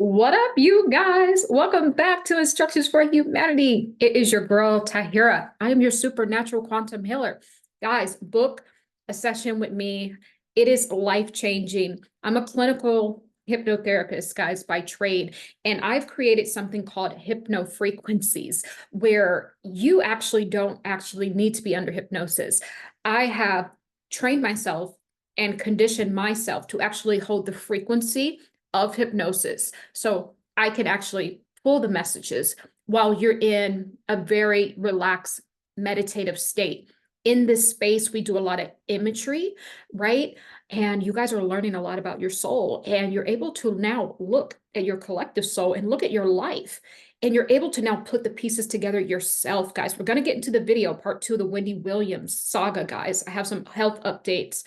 What up, you guys? Welcome back to Instructions for Humanity. It is your girl, Tahira. I am your supernatural quantum healer. Guys, book a session with me. It is life-changing. I'm a clinical hypnotherapist, guys, by trade, and I've created something called hypnofrequencies, where you actually don't actually need to be under hypnosis. I have trained myself and conditioned myself to actually hold the frequency of hypnosis. So I can actually pull the messages while you're in a very relaxed meditative state. In this space, we do a lot of imagery, right? And you guys are learning a lot about your soul, and you're able to now look at your collective soul and look at your life. And you're able to now put the pieces together yourself, guys. We're going to get into the video, part 2 of the Wendy Williams saga, guys. I have some health updates.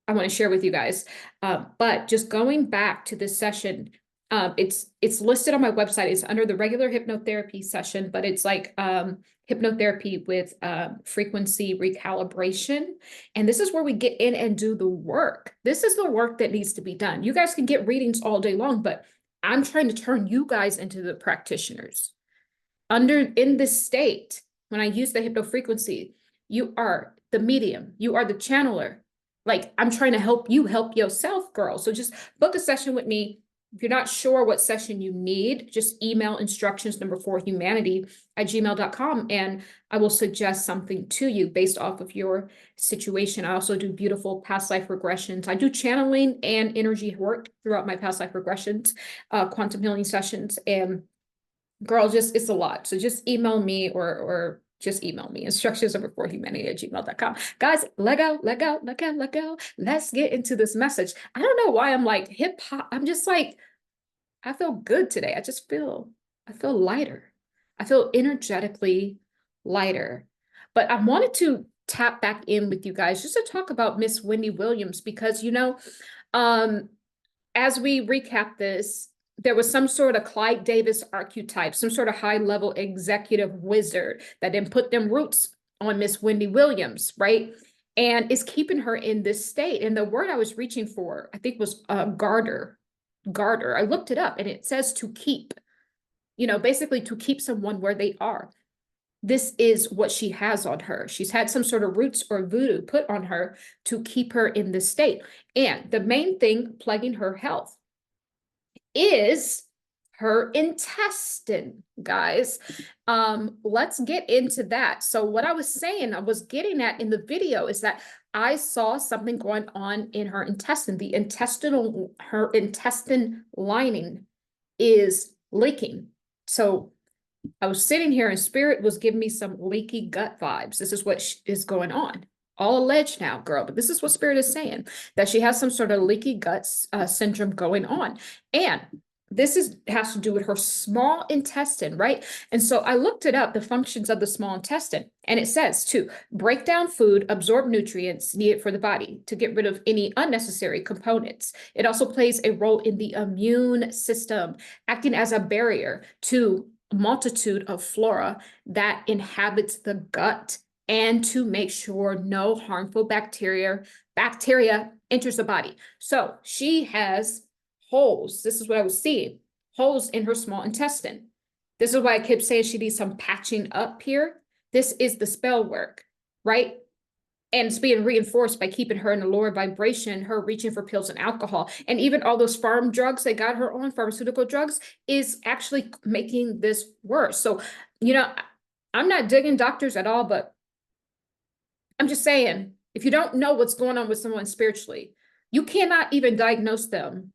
I want to share with you guys. But just going back to this session, it's listed on my website. It's under the regular hypnotherapy session, but it's like hypnotherapy with frequency recalibration. And this is where we get in and do the work. This is the work that needs to be done. You guys can get readings all day long, but I'm trying to turn you guys into the practitioners. In this state, when I use the hypnofrequency, you are the medium, you are the channeler. Like, I'm trying to help you help yourself, girl. So just book a session with me. If you're not sure what session you need, just email instructions number 4 humanity at gmail.com, and I will suggest something to you based off of your situation. I also do beautiful past life regressions. I do channeling and energy work throughout my past life regressions, quantum healing sessions, and girl, just it's a lot. So just email me or just email me, instructions number 4 humanity at gmail.com. Guys, let go. Let's get into this message. I don't know why I'm like hip hop. I'm just like, I feel good today. I feel lighter. I feel energetically lighter. But I wanted to tap back in with you guys just to talk about Miss Wendy Williams, because, um, as we recap this, there was some sort of Clyde Davis archetype, some sort of high-level executive wizard that then put them roots on Miss Wendy Williams, right? And is keeping her in this state. And the word I was reaching for, I think, was garter. Garter. I looked it up, and it says to keep, basically to keep someone where they are. This is what she has on her. She's had some sort of roots or voodoo put on her to keep her in this state. And the main thing plaguing her health is her intestine, guys. Let's get into that. So what I was saying, I was getting at in the video, is that I saw something going on in her intestine. Her intestine lining is leaking. So I was sitting here and spirit was giving me some leaky gut vibes. This is what is going on. All alleged now, girl, but this is what spirit is saying, that she has some sort of leaky gut syndrome going on. And this has to do with her small intestine, right? And so I looked it up, the functions of the small intestine, and it says to break down food, absorb nutrients needed for the body, to get rid of any unnecessary components. It also plays a role in the immune system, acting as a barrier to a multitude of flora that inhabits the gut, and to make sure no harmful bacteria enters the body. So she has holes. This is what I was seeing, holes in her small intestine. This is why I kept saying she needs some patching up here. This is the spell work, right? And it's being reinforced by keeping her in a lower vibration, her reaching for pills and alcohol. And even all those farm drugs they got her on, pharmaceutical drugs, is actually making this worse. So, I'm not digging doctors at all, but I'm just saying, if you don't know what's going on with someone spiritually, you cannot even diagnose them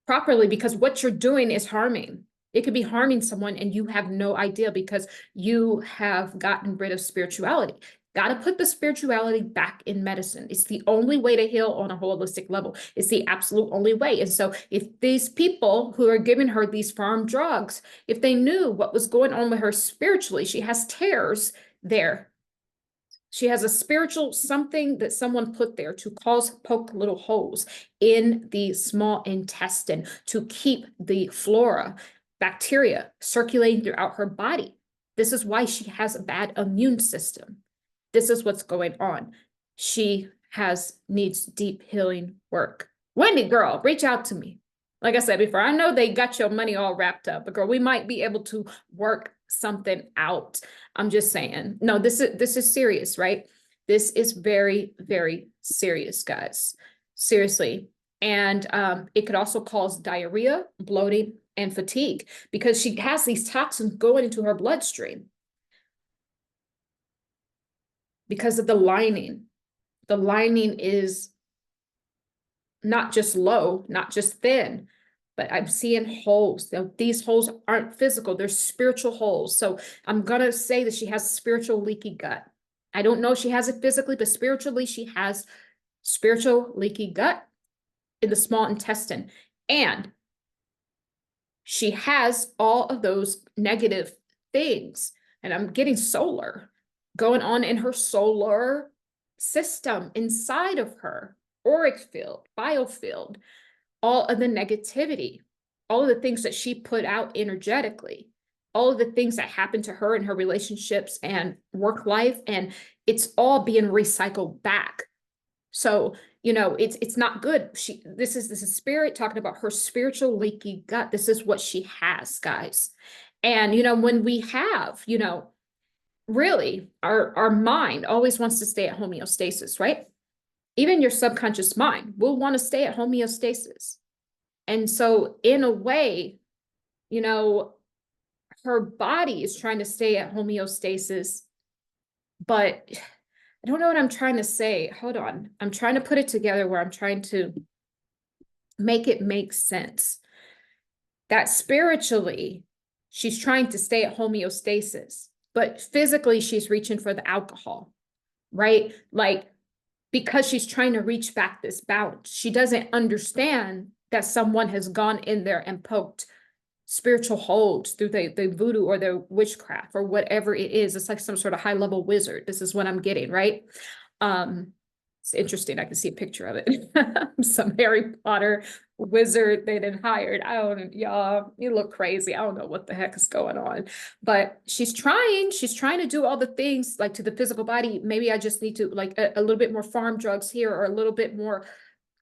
properly, because what you're doing is harming. It could be harming someone and you have no idea, because you have gotten rid of spirituality. Got to put the spirituality back in medicine. It's the only way to heal on a holistic level. It's the absolute only way. And so if these people who are giving her these farm drugs, if they knew what was going on with her spiritually, she has tears there. She has a spiritual something that someone put there to poke little holes in the small intestine to keep the flora, bacteria circulating throughout her body. This is why she has a bad immune system. This is what's going on. She needs deep healing work. Wendy, girl, reach out to me. Like I said before, I know they got your money all wrapped up, but girl, we might be able to work something out. I'm just saying. No, this is serious, right? This is very, very serious, guys. Seriously. And it could also cause diarrhea, bloating, and fatigue because she has these toxins going into her bloodstream because of the lining. The lining is not just low, not just thin, but I'm seeing holes. These holes aren't physical, they're spiritual holes. So I'm gonna say that she has spiritual leaky gut. I don't know if she has it physically, but spiritually, she has spiritual leaky gut in the small intestine. And she has all of those negative things. And I'm getting solar going on in her solar system inside of her, auric field, biofield, all of the negativity, all of the things that she put out energetically, all of the things that happened to her in her relationships and work life, and it's all being recycled back. So, it's not good. This is spirit talking about her spiritual leaky gut. This is what she has, guys. And when we have, really our mind always wants to stay at homeostasis, right? Even your subconscious mind will want to stay at homeostasis. And so in a way, her body is trying to stay at homeostasis, but I don't know what I'm trying to say. Hold on. I'm trying to put it together where I'm trying to make it make sense. That spiritually, she's trying to stay at homeostasis, but physically, she's reaching for the alcohol, right? Like, because she's trying to reach back this balance. She doesn't understand that someone has gone in there and poked spiritual holds through the voodoo or the witchcraft or whatever it is. It's like some sort of high level wizard. This is what I'm getting, right? It's interesting. I can see a picture of it. Some Harry Potter wizard they didn't hired. I don't, y'all, you look crazy. I don't know what the heck is going on, but she's trying to do all the things like to the physical body. Maybe I just need to like a little bit more farm drugs here or a little bit more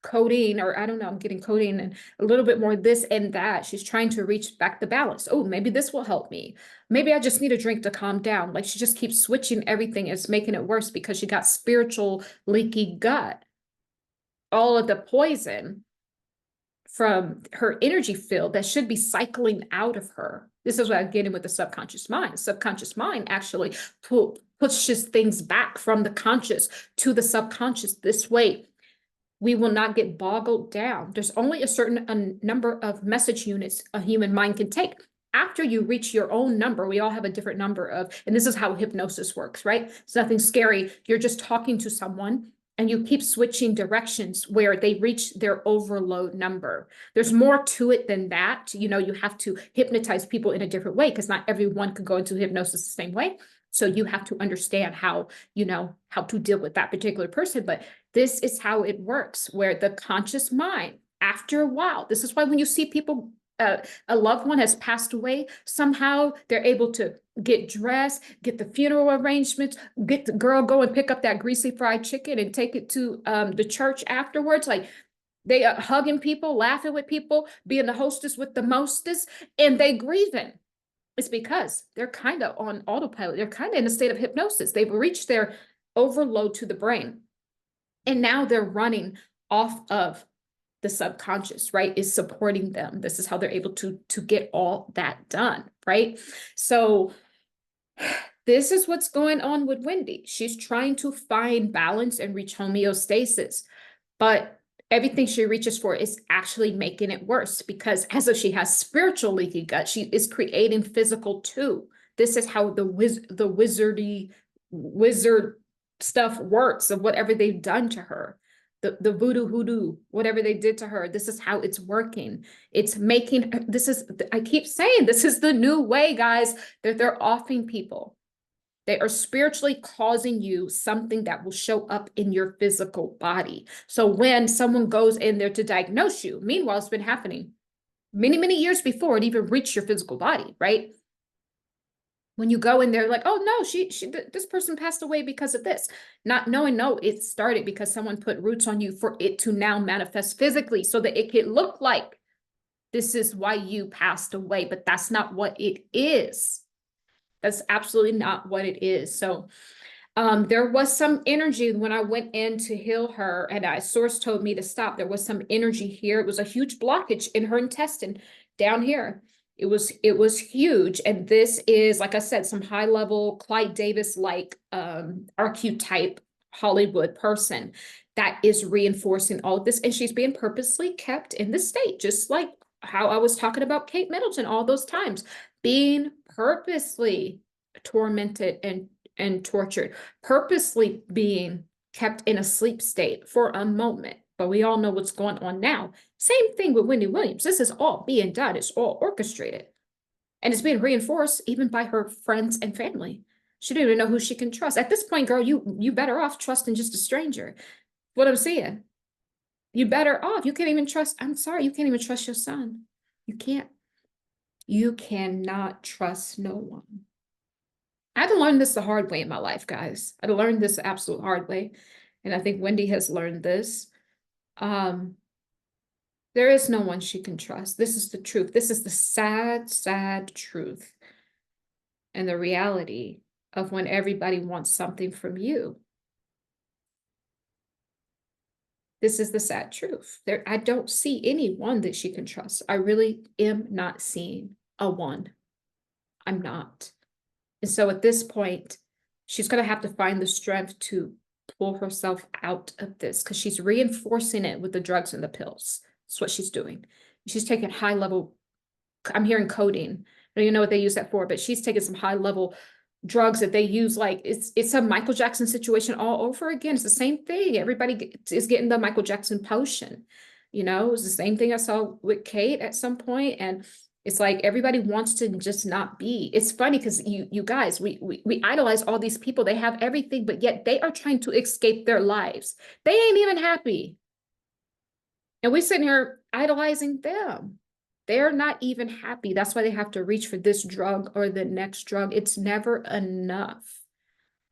codeine, or I don't know, I'm getting codeine and a little bit more this and that. She's trying to reach back the balance. Oh, maybe this will help me. Maybe I just need a drink to calm down. Like she just keeps switching everything. It's making it worse because she got spiritual leaky gut. All of the poison from her energy field that should be cycling out of her. This is what I'm getting with the subconscious mind. Subconscious mind actually pushes things back from the conscious to the subconscious. This way, we will not get boggled down. There's only a certain number of message units a human mind can take. After you reach your own number, we all have a different number of, and this is how hypnosis works, right? It's nothing scary. You're just talking to someone and you keep switching directions where they reach their overload number. There's more to it than that. You have to hypnotize people in a different way because not everyone can go into hypnosis the same way. So you have to understand how to deal with that particular person. But this is how it works, where the conscious mind, after a while, this is why when you see people, a loved one has passed away, somehow they're able to get dressed, get the funeral arrangements, get the girl go and pick up that greasy fried chicken and take it to the church afterwards. Like they are hugging people, laughing with people, being the hostess with the mostest, and they grieving. It's because they're kind of on autopilot. They're kind of in a state of hypnosis. They've reached their overload to the brain. And now they're running off of the subconscious, right? Is supporting them. This is how they're able to get all that done, right? So this is what's going on with Wendy. She's trying to find balance and reach homeostasis, but everything she reaches for is actually making it worse because as if she has spiritual leaky gut, she is creating physical too. This is how the wizard stuff works of whatever they've done to her. The voodoo hoodoo, whatever they did to her, this is how it's working. It's making, I keep saying, this is the new way, guys, that they're offing people. They are spiritually causing you something that will show up in your physical body. So when someone goes in there to diagnose you, meanwhile, it's been happening many, many years before it even reached your physical body, right? When you go in there, like, oh no, this person passed away because of this. Not knowing, no, it started because someone put roots on you for it to now manifest physically so that it could look like This is why you passed away, but that's not what it is. That's absolutely not what it is. So there was some energy when I went in to heal her, and a source told me to stop. There was some energy here. It was a huge blockage in her intestine down here. It was huge. And this is, like I said, some high level Clyde Davis like archetype Hollywood person that is reinforcing all of this. And she's being purposely kept in this state, just like how I was talking about Kate Middleton all those times, being purposely tormented and tortured, purposely being kept in a sleep state for a moment. But we all know what's going on now. Same thing with Wendy Williams. This is all being done. It's all orchestrated. And it's being reinforced even by her friends and family. She didn't even know who she can trust. At this point, girl, you better off trusting just a stranger. What I'm saying. You better off. You can't even trust. I'm sorry, you can't even trust your son. You can't. You cannot trust no one. I had to learn this the hard way in my life, guys. I had to learn this the absolute hard way. And I think Wendy has learned this. There is no one she can trust. This is the truth. This is the sad, sad truth. And the reality of when everybody wants something from you. This is the sad truth. I don't see anyone that she can trust. I really am not seeing a one. I'm not. And so at this point, she's going to have to find the strength to pull herself out of this, because she's reinforcing it with the drugs and the pills. That's what she's doing. She's taking high level, I'm hearing codeine. I don't even know what they use that for, but she's taking some high level drugs that they use. Like it's a Michael Jackson situation all over again. It's the same thing. Everybody is getting the Michael Jackson potion. You know, it was the same thing I saw with Kate at some point. And it's like everybody wants to just not be. It's funny because you guys, we idolize all these people. They have everything, but yet they are trying to escape their lives. They ain't even happy. And we're sitting here idolizing them. They're not even happy. That's why they have to reach for this drug or the next drug. It's never enough,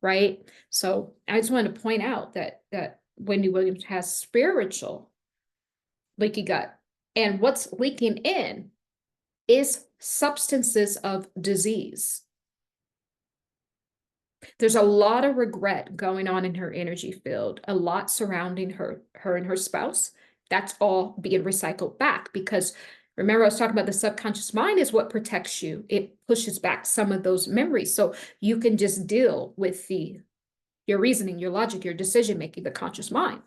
right? So I just wanted to point out that Wendy Williams has spiritual leaky gut. And what's leaking in is substances of disease. There's a lot of regret going on in her energy field, a lot surrounding her and her spouse. That's all being recycled back, because remember I was talking about the subconscious mind is what protects you. It pushes back some of those memories so you can just deal with your reasoning, your logic, your decision making, the conscious mind.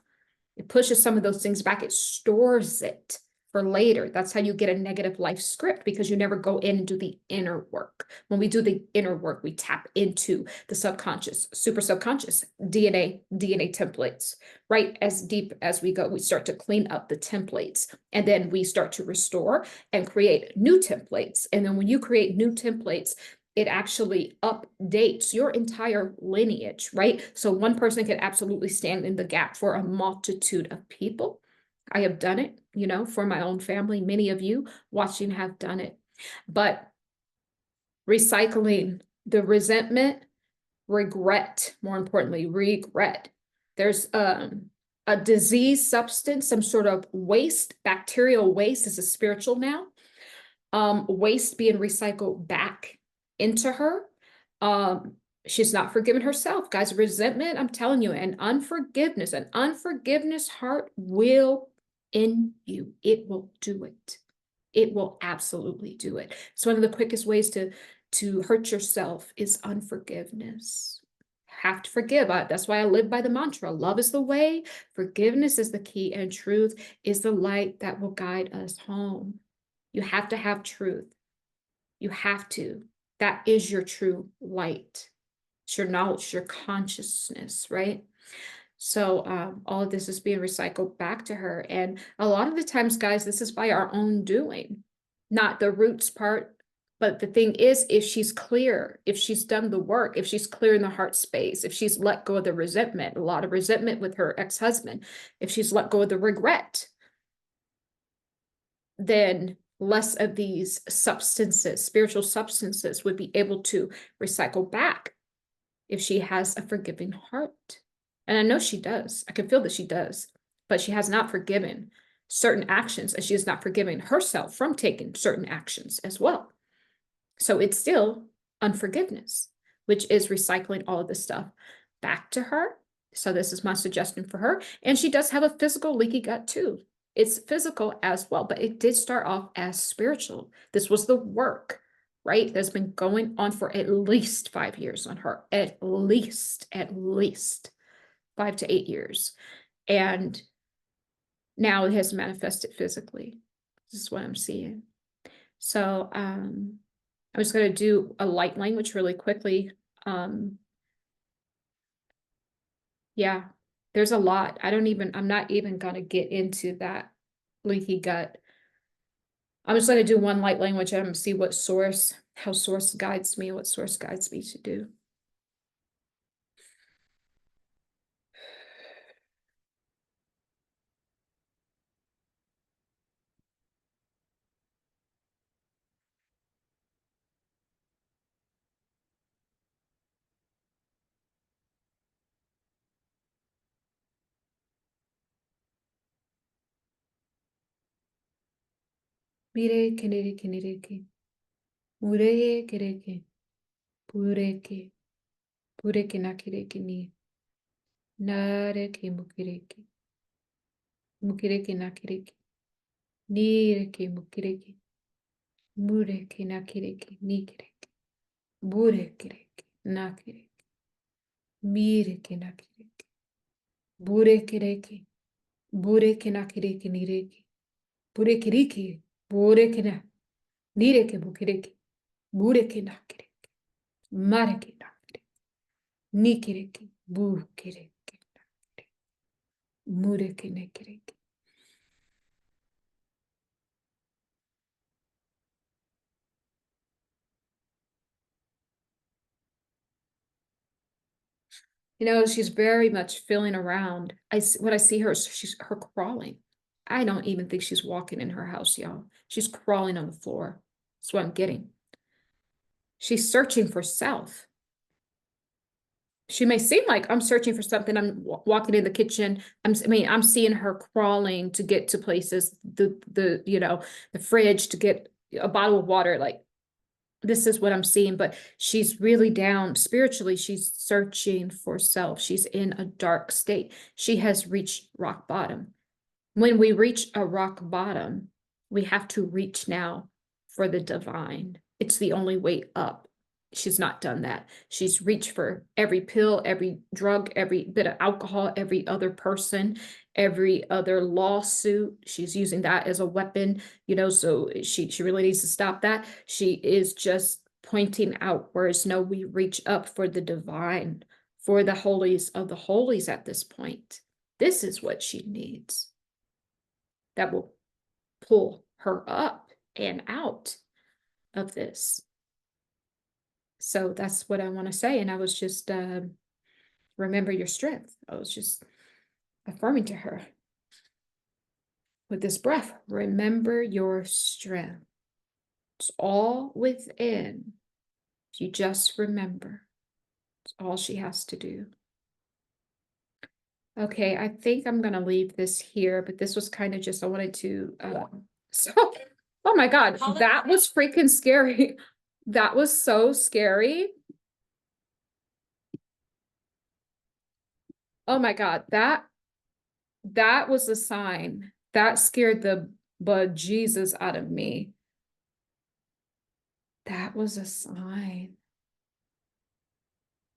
It pushes some of those things back. It stores it for later. That's how you get a negative life script, because you never go in and do the inner work. When we do the inner work, we tap into the subconscious, super subconscious DNA templates, right? As deep as we go, we start to clean up the templates, and then we start to restore and create new templates. And then when you create new templates, it actually updates your entire lineage, right? So one person can absolutely stand in the gap for a multitude of people. I have done it, you know, for my own family. Many of you watching have done it. But recycling the resentment, regret, more importantly, regret. There's a disease substance, some sort of waste, bacterial waste. This is spiritual now. Waste being recycled back into her. She's not forgiven herself, guys. Resentment, I'm telling you, and unforgiveness, an unforgiveness heart will in you. It will do it. It will absolutely do it. It's one of the quickest ways to hurt yourself is unforgiveness. Have to forgive. That's why I live by the mantra. Love is the way, forgiveness is the key, and truth is the light that will guide us home. You have to have truth. You have to. That is your true light. It's your knowledge, your consciousness, right? So all of this is being recycled back to her. And a lot of the times, guys, this is by our own doing, not the roots part. But the thing is, if she's clear, if she's done the work, if she's clear in the heart space, if she's let go of the resentment, a lot of resentment with her ex-husband, if she's let go of the regret, then less of these substances, spiritual substances, would be able to recycle back if she has a forgiving heart. And I know she does. I can feel that she does, but she has not forgiven. certain actions, and she is not forgiving herself from taking certain actions as well. So it's still unforgiveness, which is recycling all of this stuff back to her. So this is my suggestion for her. And she does have a physical leaky gut too. It's physical as well, but it did start off as spiritual. This was the work, right? That's been going on for at least 5 years on her, at least 5 to 8 years. And now it has manifested physically. This is what I'm seeing. So I'm just going to do a light language really quickly. Yeah, there's a lot. I'm not even going to get into that leaky gut. I'm just going to do one light language and see how source guides me, what source guides me to do. Mire, kiniriki, niriki. Mureye, kiriki. Pureki. Pureki nakiriki ni. Nareki mukiriki. Mukiriki nakiriki. Nireki mukiriki. Mureki nakiriki. Nikiriki. Burekiriki. Nakiriki. Mireki nakiriki. Burekiriki. Bureki nakiriki nireki. Burekiriki. Burekina. Nireki bukiriki. Bureki nakiriki. Mareki nakiriki. Nikiriki. Bukiriki nakiriki. Mureki nakiriki. She's very much feeling around. When I see her, she's crawling. I don't even think she's walking in her house, y'all. She's crawling on the floor. That's what I'm getting. She's searching for self. She may seem like I'm searching for something. I'm walking in the kitchen. I'm seeing her crawling to get to places, the fridge to get a bottle of water. Like, this is what I'm seeing, but she's really down spiritually. She's searching for self. She's in a dark state. She has reached rock bottom. When we reach a rock bottom, we have to reach now for the divine. It's the only way up. She's not done that. She's reached for every pill, every drug, every bit of alcohol, every other person, every other lawsuit. She's using that as a weapon, so she really needs to stop that. She is just pointing out, whereas no, we reach up for the divine, for the holies of the holies at this point. This is what she needs. That will pull her up and out of this. So that's what I want to say. And I was just, remember your strength. I was just affirming to her with this breath, remember your strength. It's all within. You just remember. It's all she has to do. Okay, I think I'm going to leave this here, but this was kind of just, I wanted to, oh my God, that was freaking scary. That was so scary. Oh my God, that was a sign. That scared the bejesus out of me. That was a sign.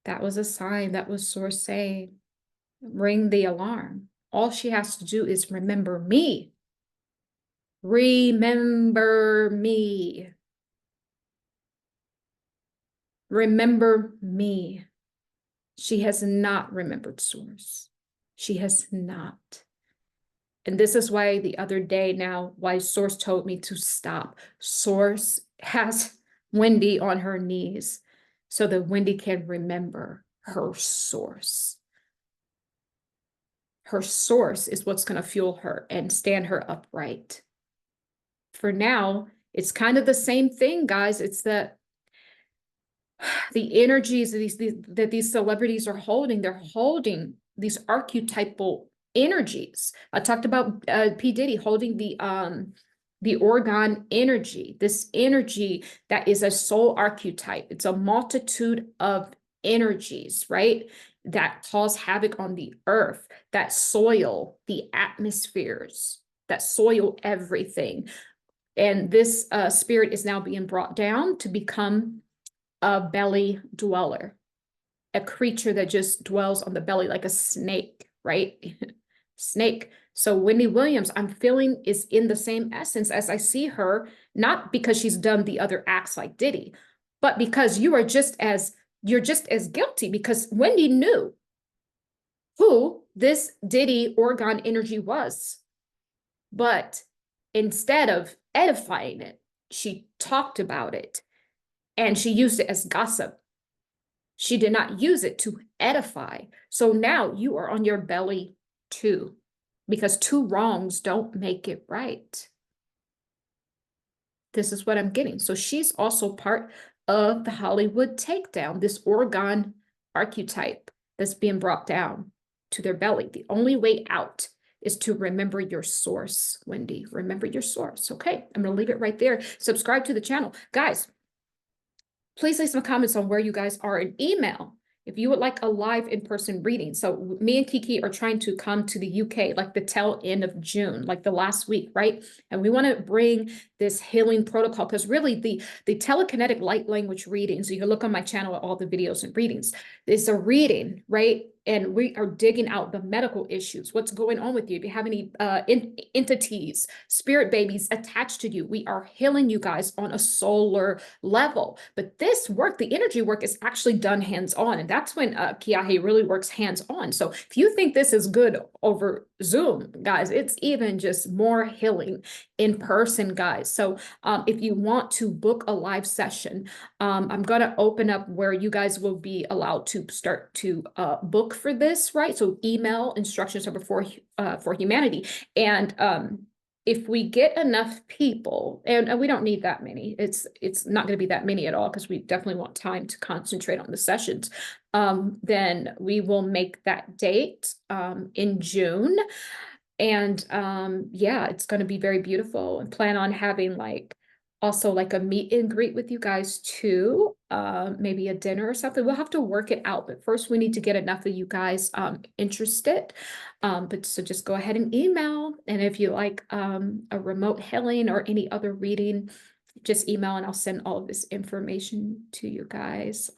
That was a sign. That was source saying, ring the alarm. All she has to do is remember me. Remember me. Remember me. She has not remembered source. She has not. And this is why the other day now, why source told me to stop. Source has Wendy on her knees so that Wendy can remember her source. Her source is what's going to fuel her and stand her upright. For now, it's kind of the same thing, guys. It's that the energies that these celebrities are holding, they're holding these archetypal energies. I talked about P. Diddy holding the Orgone energy, this energy that is a soul archetype. It's a multitude of energies, right? That cause havoc on the earth, that soil the atmospheres, that soil everything. And this spirit is now being brought down to become a belly dweller, a creature that just dwells on the belly like a snake, right? Snake. So Wendy Williams, I'm feeling is in the same essence as I see her, not because she's done the other acts like Diddy, but because you're just as guilty, because Wendy knew who this Diddy Orgone energy was. But instead of edifying it, she talked about it and she used it as gossip. She did not use it to edify. So now you are on your belly too, because two wrongs don't make it right. This is what I'm getting. So she's also part of the Hollywood takedown, this Orgone archetype that's being brought down to their belly. The only way out is to remember your source, Wendy. Remember your source. Okay, I'm going to leave it right there. Subscribe to the channel. Guys, please leave some comments on where you guys are in email if you would like a live in-person reading. So me and Kiki are trying to come to the UK like the tail end of June, like the last week, right? And we want to bring this healing protocol, because really the telekinetic light language reading, so you can look on my channel at all the videos and readings, is a reading, right? And we are digging out the medical issues, what's going on with you. If you have any entities, spirit babies attached to you, we are healing you guys on a solar level. But this work, the energy work, is actually done hands-on. And that's when Kiahe really works hands-on. So if you think this is good over Zoom, guys, it's even just more healing in person, guys. So if you want to book a live session, I'm going to open up where you guys will be allowed to start to book for this, right? So email instructions number 4 for humanity. And if we get enough people, and we don't need that many, it's not going to be that many at all, because we definitely want time to concentrate on the sessions, then we will make that date in June. And yeah, it's going to be very beautiful, and plan on having also like a meet and greet with you guys too, maybe a dinner or something. We'll have to work it out, but first we need to get enough of you guys interested. But so just go ahead and email, and if you like a remote healing or any other reading, just email and I'll send all of this information to you guys.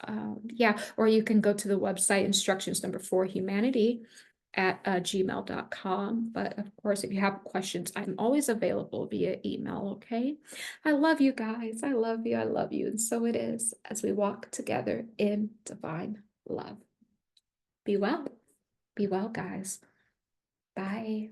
Yeah, or you can go to the website, instructions number 4 humanity at gmail.com. But of course, if you have questions, I'm always available via email. Okay. I love you guys. I love you. I love you. And so it is, as we walk together in divine love. Be well. Be well, guys. Bye.